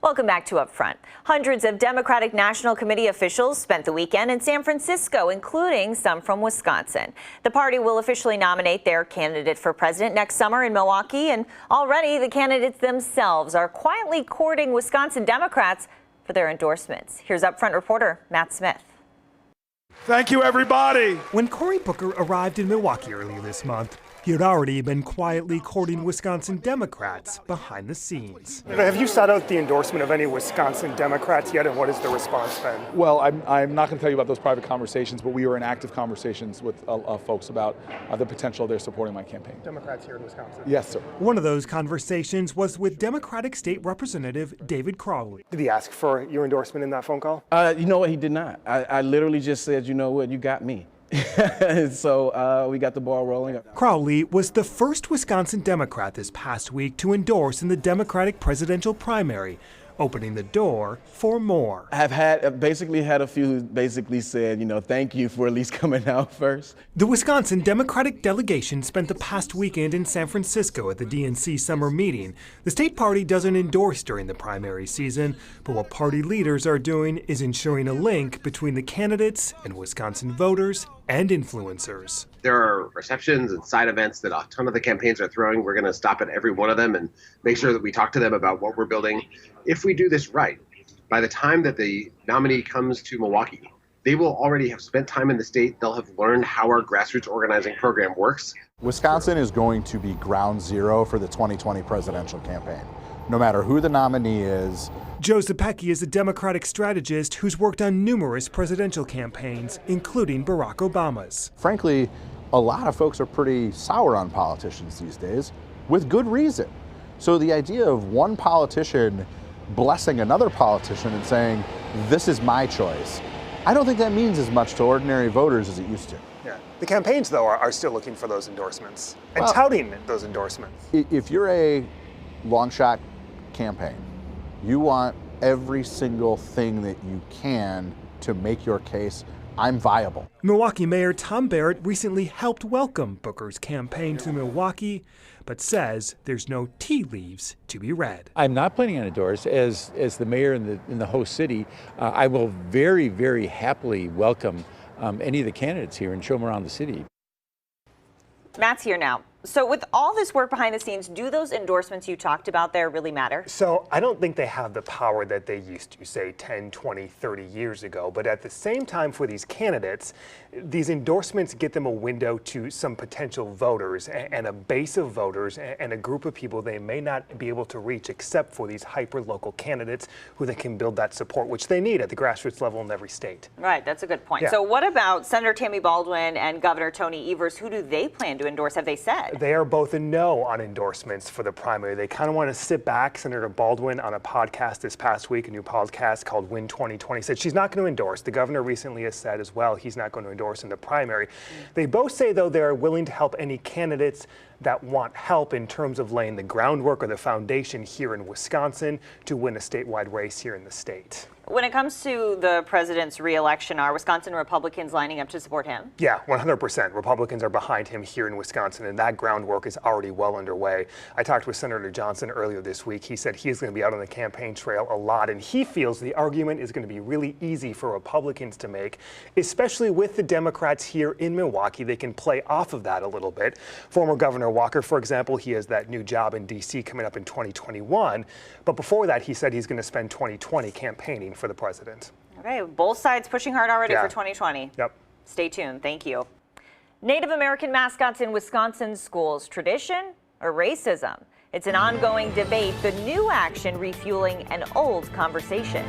Welcome back to Upfront. Hundreds of Democratic National Committee officials spent the weekend in San Francisco, including some from Wisconsin. The party will officially nominate their candidate for president next summer in Milwaukee, and already the candidates themselves are quietly courting Wisconsin Democrats for their endorsements. Here's Upfront reporter Matt Smith. Thank you, everybody. When Cory Booker arrived in Milwaukee earlier this month, he had already been quietly courting Wisconsin Democrats behind the scenes. Have you sought out the endorsement of any Wisconsin Democrats yet, and what has the response been? Well, I'm not going to tell you about those private conversations, but we were in active conversations with folks about the potential of their supporting my campaign. Democrats here in Wisconsin? Yes, sir. One of those conversations was with Democratic State Representative David Crowley. Did he ask for your endorsement in that phone call? You know what, he did not. I literally just said, you know what, you got me. So we got the ball rolling. Crowley was the first Wisconsin Democrat this past week to endorse in the Democratic presidential primary, opening the door for more. I've basically had a few who basically said, you know, thank you for at least coming out first. The Wisconsin Democratic delegation spent the past weekend in San Francisco at the DNC summer meeting. The state party doesn't endorse during the primary season, but what party leaders are doing is ensuring a link between the candidates and Wisconsin voters and influencers. There are receptions and side events that a ton of the campaigns are throwing. We're going to stop at every one of them and make sure that we talk to them about what we're building. If we do this right, by the time that the nominee comes to Milwaukee, they will already have spent time in the state. They'll have learned how our grassroots organizing program works. Wisconsin is going to be ground zero for the 2020 presidential campaign, no matter who the nominee is. Joe Zepecki is a Democratic strategist who's worked on numerous presidential campaigns, including Barack Obama's. Frankly, a lot of folks are pretty sour on politicians these days, with good reason. So the idea of one politician blessing another politician and saying, this is my choice, I don't think that means as much to ordinary voters as it used to. Yeah. The campaigns, though, are still looking for those endorsements and touting those endorsements. If you're a long shot campaign, you want every single thing that you can to make your case, I'm viable. Milwaukee Mayor Tom Barrett recently helped welcome Booker's campaign to Milwaukee, but says there's no tea leaves to be read. I'm not planning on endorse. As the mayor in the host city, I will very, very happily welcome any of the candidates here and show them around the city. Matt's here now. So with all this work behind the scenes, do those endorsements you talked about there really matter? So I don't think they have the power that they used to, say, 10, 20, 30 years ago. But at the same time, for these candidates, these endorsements get them a window to some potential voters and a base of voters and a group of people they may not be able to reach except for these hyper-local candidates who they can build that support, which they need at the grassroots level in every state. Right, that's a good point. Yeah. So what about Senator Tammy Baldwin and Governor Tony Evers? Who do they plan to endorse, have they said? They are both a no on endorsements for the primary. They kind of want to sit back. Senator Baldwin on a podcast this past week, a new podcast called Win 2020, said she's not going to endorse. The governor recently has said as well he's not going to endorse in the primary. They both say, though, they're willing to help any candidates that want help in terms of laying the groundwork or the foundation here in Wisconsin to win a statewide race here in the state. When it comes to the president's re-election, are Wisconsin Republicans lining up to support him? Yeah, 100%. Republicans are behind him here in Wisconsin, and that groundwork is already well underway. I talked with Senator Johnson earlier this week. He said he's going to be out on the campaign trail a lot, and he feels the argument is going to be really easy for Republicans to make, especially with the Democrats here in Milwaukee. They can play off of that a little bit. Former Governor Walker, for example, he has that new job in D.C. coming up in 2021. But before that, he said he's going to spend 2020 campaigning for the president. Okay, both sides pushing hard already for 2020. Yep. Stay tuned. Thank you. Native American mascots in Wisconsin schools, tradition or racism? It's an ongoing debate, the new action refueling an old conversation.